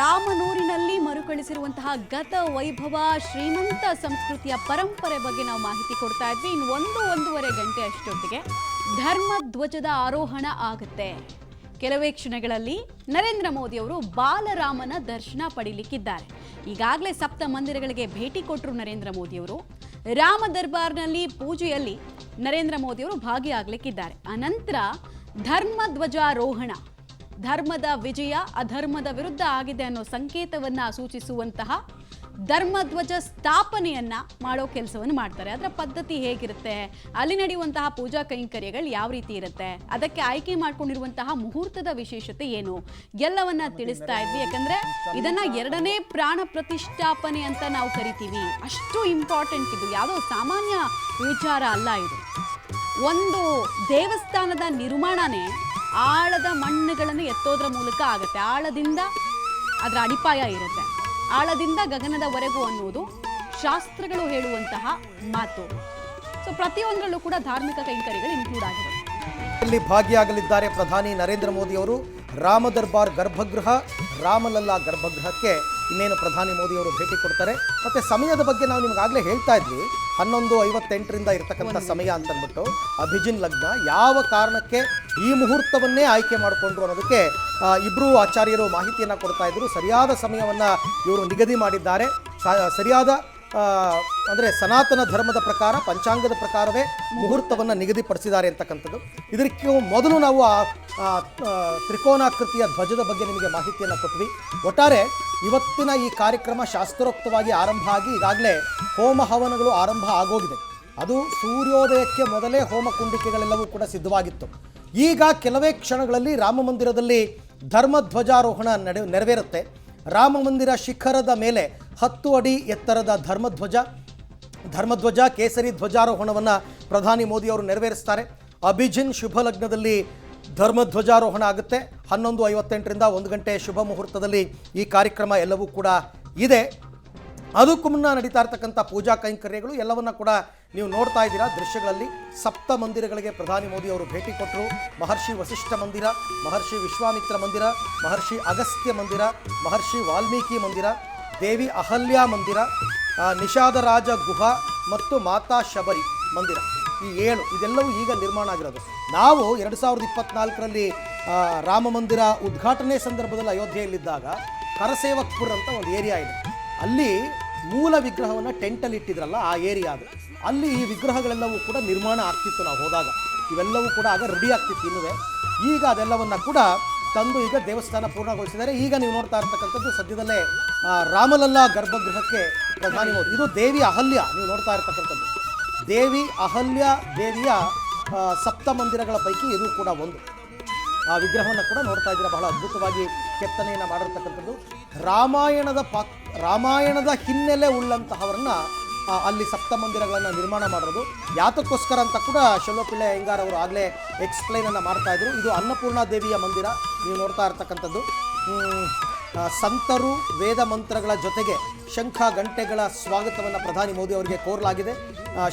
ರಾಮನೂರಿನಲ್ಲಿ ಮರುಕಳಿಸಿರುವಂತಹ ಗತ ವೈಭವ ಶ್ರೀಮಂತ ಸಂಸ್ಕೃತಿಯ ಪರಂಪರೆ ಬಗ್ಗೆ ನಾವು ಮಾಹಿತಿ ಕೊಡ್ತಾ ಇದ್ವಿ. ಇನ್ನು ಒಂದೂವರೆ ಗಂಟೆ ಅಷ್ಟೊತ್ತಿಗೆ ಧರ್ಮಧ್ವಜದ ಆರೋಹಣ ಆಗುತ್ತೆ. ಕೆಲವೇ ಕ್ಷಣಗಳಲ್ಲಿ ನರೇಂದ್ರ ಮೋದಿ ಅವರು ಬಾಲರಾಮನ ದರ್ಶನ ಪಡೀಲಿಕ್ಕಿದ್ದಾರೆ. ಈಗಾಗಲೇ ಸಪ್ತ ಮಂದಿರಗಳಿಗೆ ಭೇಟಿ ಕೊಟ್ಟರು ನರೇಂದ್ರ ಮೋದಿ ಅವರು. ರಾಮ ದರ್ಬಾರ್ನಲ್ಲಿ ಪೂಜೆಯಲ್ಲಿ ನರೇಂದ್ರ ಮೋದಿ ಅವರು ಭಾಗಿಯಾಗಲಿಕ್ಕಿದ್ದಾರೆ. ಅನಂತರ ಧರ್ಮಧ್ವಜಾರೋಹಣ, ಧರ್ಮದ ವಿಜಯ ಅಧರ್ಮದ ವಿರುದ್ಧ ಆಗಿದೆ ಅನ್ನೋ ಸಂಕೇತವನ್ನ ಸೂಚಿಸುವಂತಹ ಧರ್ಮಧ್ವಜ ಸ್ಥಾಪನೆಯನ್ನ ಮಾಡೋ ಕೆಲಸವನ್ನು ಮಾಡ್ತಾರೆ. ಅದರ ಪದ್ಧತಿ ಹೇಗಿರುತ್ತೆ, ಅಲ್ಲಿ ನಡೆಯುವಂತಹ ಪೂಜಾ ಕೈಂಕರ್ಯಗಳು ಯಾವ ರೀತಿ ಇರುತ್ತೆ, ಅದಕ್ಕೆ ಆಯ್ಕೆ ಮಾಡ್ಕೊಂಡಿರುವಂತಹ ಮುಹೂರ್ತದ ವಿಶೇಷತೆ ಏನು, ಎಲ್ಲವನ್ನ ತಿಳಿಸ್ತಾ ಇದ್ವಿ. ಯಾಕಂದ್ರೆ ಇದನ್ನ ಎರಡನೇ ಪ್ರಾಣ ಪ್ರತಿಷ್ಠಾಪನೆ ಅಂತ ನಾವು ಕರಿತೀವಿ. ಅಷ್ಟು ಇಂಪಾರ್ಟೆಂಟ್ ಇದು, ಯಾವುದೋ ಸಾಮಾನ್ಯ ವಿಚಾರ ಅಲ್ಲ ಇದು. ಒಂದು ದೇವಸ್ಥಾನದ ನಿರ್ಮಾಣನೇ ಆಳದ ಮಣ್ಣುಗಳನ್ನು ಎತ್ತೋದ್ರ ಮೂಲಕ ಆಗುತ್ತೆ. ಆಳದಿಂದ ಅದರ ಅಡಿಪಾಯ ಇರುತ್ತೆ, ಆಳದಿಂದ ಗಗನದವರೆಗೂ ಅನ್ನುವುದು ಶಾಸ್ತ್ರಗಳು ಹೇಳುವಂತಹ ಮಾತು. ಸೊ ಪ್ರತಿಯೊಂದರಲ್ಲೂ ಕೂಡ ಧಾರ್ಮಿಕ ಕೈಂಕರ್ಯಗಳು ಇನ್ಕ್ಲೂಡ್ ಆಗಿದೆ. ಇಲ್ಲಿ ಭಾಗಿಯಾಗಲಿದ್ದಾರೆ ಪ್ರಧಾನಿ ನರೇಂದ್ರ ಮೋದಿ ಅವರು. ರಾಮ ದರ್ಬಾರ್ ಗರ್ಭಗೃಹ, ರಾಮಲಲ್ಲಾ ಗರ್ಭಗೃಹಕ್ಕೆ ಇನ್ನೇನು ಪ್ರಧಾನಿ ಮೋದಿ ಅವರು ಭೇಟಿ ಕೊಡ್ತಾರೆ. ಮತ್ತು ಸಮಯದ ಬಗ್ಗೆ ನಾವು ನಿಮಗಾಗಲೇ ಹೇಳ್ತಾ ಇದ್ವಿ, 11:58ರಿಂದ ಇರತಕ್ಕಂಥ ಸಮಯ ಅಂತಂದ್ಬಿಟ್ಟು. ಅಭಿಜಿನ್ ಲಗ್ನ ಯಾವ ಕಾರಣಕ್ಕೆ ಈ ಮುಹೂರ್ತವನ್ನೇ ಆಯ್ಕೆ ಮಾಡಿಕೊಂಡ್ರು ಅನ್ನೋದಕ್ಕೆ ಇಬ್ಬರು ಆಚಾರ್ಯರು ಮಾಹಿತಿಯನ್ನು ಕೊಡ್ತಾ ಇದ್ರು. ಸರಿಯಾದ ಸಮಯವನ್ನು ಇವರು ನಿಗದಿ ಮಾಡಿದ್ದಾರೆ. ಸರಿಯಾದ ಅಂದರೆ ಸನಾತನ ಧರ್ಮದ ಪ್ರಕಾರ, ಪಂಚಾಂಗದ ಪ್ರಕಾರವೇ ಮುಹೂರ್ತವನ್ನು ನಿಗದಿಪಡಿಸಿದ್ದಾರೆ ಅಂತಕ್ಕಂಥದ್ದು. ಇದಕ್ಕೆ ಮೊದಲು ನಾವು ತ್ರಿಕೋನಾಕೃತಿಯ ಧ್ವಜದ ಬಗ್ಗೆ ನಿಮಗೆ ಮಾಹಿತಿಯನ್ನು ಕೊಟ್ವಿ. ಒಟ್ಟಾರೆ ಇವತ್ತಿನ ಈ ಕಾರ್ಯಕ್ರಮ ಶಾಸ್ತ್ರೋಕ್ತವಾಗಿ ಆರಂಭ ಆಗಿ ಈಗಾಗಲೇ ಹೋಮ ಹವನಗಳು ಆರಂಭ ಆಗೋಗಿದೆ. ಅದು ಸೂರ್ಯೋದಯಕ್ಕೆ ಮೊದಲೇ ಹೋಮ ಕುಂಡಿಕೆಗಳೆಲ್ಲವೂ ಕೂಡ ಸಿದ್ಧವಾಗಿತ್ತು. ಈಗ ಕೆಲವೇ ಕ್ಷಣಗಳಲ್ಲಿ ರಾಮ ಮಂದಿರದಲ್ಲಿ ಧರ್ಮಧ್ವಜಾರೋಹಣ ನೆರವೇರುತ್ತೆ. ರಾಮ ಮಂದಿರ ಶಿಖರದ ಮೇಲೆ 10 ಅಡಿ ಎತ್ತರದ ಧರ್ಮಧ್ವಜ ಕೇಸರಿ ಧ್ವಜಾರೋಹಣವನ್ನು ಪ್ರಧಾನಿ ಮೋದಿ ಅವರು ನೆರವೇರಿಸ್ತಾರೆ. ಅಭಿಜಿನ್ ಶುಭ ಲಗ್ನದಲ್ಲಿ ಧರ್ಮಧ್ವಜಾರೋಹಣ ಆಗುತ್ತೆ. 11:58ರಿಂದ 1 ಗಂಟೆ ಶುಭ ಮುಹೂರ್ತದಲ್ಲಿ ಈ ಕಾರ್ಯಕ್ರಮ ಎಲ್ಲವೂ ಕೂಡ ಇದೆ. ಅದಕ್ಕೂ ಮುನ್ನ ನಡೀತಾ ಇರ್ತಕ್ಕಂಥ ಪೂಜಾ ಕೈಂಕರ್ಯಗಳು ಎಲ್ಲವನ್ನ ಕೂಡ ನೀವು ನೋಡ್ತಾ ಇದ್ದೀರಾ ದೃಶ್ಯಗಳಲ್ಲಿ. ಸಪ್ತ ಮಂದಿರಗಳಿಗೆ ಪ್ರಧಾನಿ ಮೋದಿ ಅವರು ಭೇಟಿ ಕೊಟ್ಟರು. ಮಹರ್ಷಿ ವಸಿಷ್ಠ ಮಂದಿರ, ಮಹರ್ಷಿ ವಿಶ್ವಾಮಿತ್ರ ಮಂದಿರ, ಮಹರ್ಷಿ ಅಗಸ್ತ್ಯ ಮಂದಿರ, ಮಹರ್ಷಿ ವಾಲ್ಮೀಕಿ ಮಂದಿರ, ದೇವಿ ಅಹಲ್ಯಾ ಮಂದಿರ, ನಿಷಾದರಾಜ ಗುಹಾ ಮತ್ತು ಮಾತಾ ಶಬರಿ ಮಂದಿರ. ಈ 7 ಇದೆಲ್ಲವೂ ಈಗ ನಿರ್ಮಾಣ ಆಗಿರೋದು. ನಾವು 2024ರಲ್ಲಿ ರಾಮ ಮಂದಿರ ಉದ್ಘಾಟನೆ ಸಂದರ್ಭದಲ್ಲಿ ಅಯೋಧ್ಯೆಯಲ್ಲಿದ್ದಾಗ ಕರಸೇವಕ್ಪುರ್ ಅಂತ ಒಂದು ಏರಿಯಾ ಇದೆ. ಅಲ್ಲಿ ಮೂಲ ವಿಗ್ರಹವನ್ನು ಟೆಂಟಲ್ಲಿ ಇಟ್ಟಿದ್ರಲ್ಲ, ಆ ಏರಿಯಾ ಅದು. ಅಲ್ಲಿ ಈ ವಿಗ್ರಹಗಳೆಲ್ಲವೂ ಕೂಡ ನಿರ್ಮಾಣ ಆಗ್ತಿತ್ತು. ನಾವು ಹೋದಾಗ ಇವೆಲ್ಲವೂ ಕೂಡ ಆಗ ರೆಡಿ ಆಗ್ತಿತ್ತು ಇನ್ನುವೇ. ಈಗ ಅದೆಲ್ಲವನ್ನು ಕೂಡ ತಂದು ಈಗ ದೇವಸ್ಥಾನ ಪೂರ್ಣಗೊಳಿಸಿದ್ದಾರೆ. ಈಗ ನೀವು ನೋಡ್ತಾ ಇರ್ತಕ್ಕಂಥದ್ದು ಸದ್ಯದಲ್ಲೇ ರಾಮಲಲ್ಲಾ ಗರ್ಭಗೃಹಕ್ಕೆ ಪ್ರಧಾನಿ ಮೋದಿ. ಇದು ದೇವಿ ಅಹಲ್ಯ, ನೀವು ನೋಡ್ತಾ ಇರ್ತಕ್ಕಂಥದ್ದು ದೇವಿ ಅಹಲ್ಯ ದೇವಿಯ ಸಪ್ತ ಮಂದಿರಗಳ ಪೈಕಿ ಇದು ಕೂಡ ಒಂದು. ಆ ವಿಗ್ರಹವನ್ನು ಕೂಡ ನೋಡ್ತಾ ಇದ್ದೀರಾ, ಬಹಳ ಅದ್ಭುತವಾಗಿ ಕೆತ್ತನೆಯನ್ನು ಮಾಡಿರ್ತಕ್ಕಂಥದ್ದು. ರಾಮಾಯಣದ ಹಿನ್ನೆಲೆ ಉಳ್ಳಂತಹವರನ್ನ ಅಲ್ಲಿ ಸಪ್ತ ಮಂದಿರಗಳನ್ನು ನಿರ್ಮಾಣ ಮಾಡೋದು. ಯಾತಕ್ಕೋಸ್ಕರ ಅಂತ ಕೂಡ ಶೆಲ್ಲೋಪಿಳ್ಳೆ ಅಯ್ಯಂಗಾರ್ ಅವರು ಆಗಲೇ ಎಕ್ಸ್ಪ್ಲೈನನ್ನು ಮಾಡ್ತಾ ಇದ್ರು. ಇದು ಅನ್ನಪೂರ್ಣ ದೇವಿಯ ಮಂದಿರ, ನೀವು ನೋಡ್ತಾ ಇರ್ತಕ್ಕಂಥದ್ದು. ಸಂತರು ವೇದ ಮಂತ್ರಗಳ ಜೊತೆಗೆ ಶಂಖ ಗಂಟೆಗಳ ಸ್ವಾಗತವನ್ನು ಪ್ರಧಾನಿ ಮೋದಿ ಅವರಿಗೆ ಕೋರಲಾಗಿದೆ.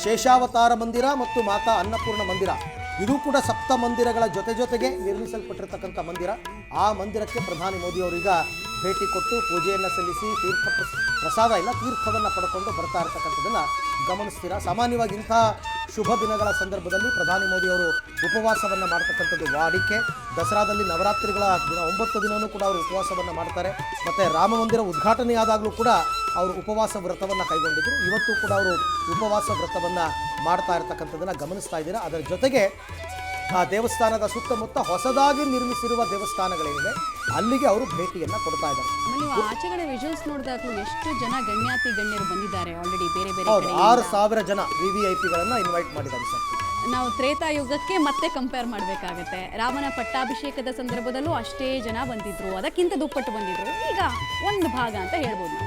ಶೇಷಾವತಾರ ಮಂದಿರ ಮತ್ತು ಮಾತಾ ಅನ್ನಪೂರ್ಣ ಮಂದಿರ ಇದು ಕೂಡ ಸಪ್ತ ಮಂದಿರಗಳ ಜೊತೆಗೆ ನಿರ್ಮಿಸಲ್ಪಟ್ಟಿರ್ತಕ್ಕಂಥ ಮಂದಿರ. ಆ ಮಂದಿರಕ್ಕೆ ಪ್ರಧಾನಿ ಮೋದಿ ಅವರೀಗ ಭೇಟಿ ಕೊಟ್ಟು ಪೂಜೆಯನ್ನು ಸಲ್ಲಿಸಿ ತೀರ್ಥವನ್ನು ಪಡ್ಕೊಂಡು ಬರ್ತಾ ಇರ್ತಕ್ಕಂಥದ್ದನ್ನು ಗಮನಿಸ್ತೀರಾ. ಸಾಮಾನ್ಯವಾಗಿ ಇಂಥ ಶುಭ ದಿನಗಳ ಸಂದರ್ಭದಲ್ಲಿ ಪ್ರಧಾನಿ ಮೋದಿ ಅವರು ಉಪವಾಸವನ್ನು ಮಾಡ್ತಕ್ಕಂಥದ್ದು ವಾಡಿಕೆ. ದಸರಾದಲ್ಲಿ ನವರಾತ್ರಿಗಳ ದಿನ 9 ದಿನವೂ ಕೂಡ ಅವರು ಉಪವಾಸವನ್ನು ಮಾಡ್ತಾರೆ. ಮತ್ತು ರಾಮ ಮಂದಿರ ಉದ್ಘಾಟನೆಯಾದಾಗಲೂ ಕೂಡ ಅವರು ಉಪವಾಸ ವ್ರತವನ್ನು ಕೈಗೊಂಡಿದ್ದರು. ಇವತ್ತು ಕೂಡ ಅವರು ಉಪವಾಸ ವ್ರತವನ್ನು ಮಾಡ್ತಾ ಇರ್ತಕ್ಕಂಥದ್ದನ್ನು ಗಮನಿಸ್ತಾ ಇದ್ದೀರಾ. ಅದರ ಜೊತೆಗೆ ಆ ದೇವಸ್ಥಾನದ ಸುತ್ತಮುತ್ತ ಹೊಸದಾಗಿ ನಿರ್ಮಿಸಿರುವ ದೇವಸ್ಥಾನಗಳೇನಿದೆ ಅಲ್ಲಿಗೆ ಅವರು ಭೇಟಿಯನ್ನು ಕೊಡ್ತಾ ಇದ್ದಾರೆ. ನೀವು ಆಚೆಗಡೆ ವಿಜುವಲ್ಸ್ ನೋಡಿದಾಗಲೂ ಎಷ್ಟು ಜನ ಗಣ್ಯರು ಬಂದಿದ್ದಾರೆ. ಆಲ್ರೆಡಿ ಬೇರೆ 6,000 ಜನ VVIPಗಳನ್ನು ಇನ್ವೈಟ್ ಮಾಡಿದ್ದಾರೆ ಸರ್. ನಾವು ತ್ರೇತಾಯುಗಕ್ಕೆ ಮತ್ತೆ ಕಂಪೇರ್ ಮಾಡಬೇಕಾಗತ್ತೆ. ರಾಮನ ಪಟ್ಟಾಭಿಷೇಕದ ಸಂದರ್ಭದಲ್ಲೂ ಅಷ್ಟೇ ಜನ ಬಂದಿದ್ರು, ಅದಕ್ಕಿಂತ ದುಪ್ಪಟ್ಟು ಬಂದಿದ್ರು. ಈಗ ಒಂದು ಭಾಗ ಅಂತ ಹೇಳ್ಬೋದು ನಾವು.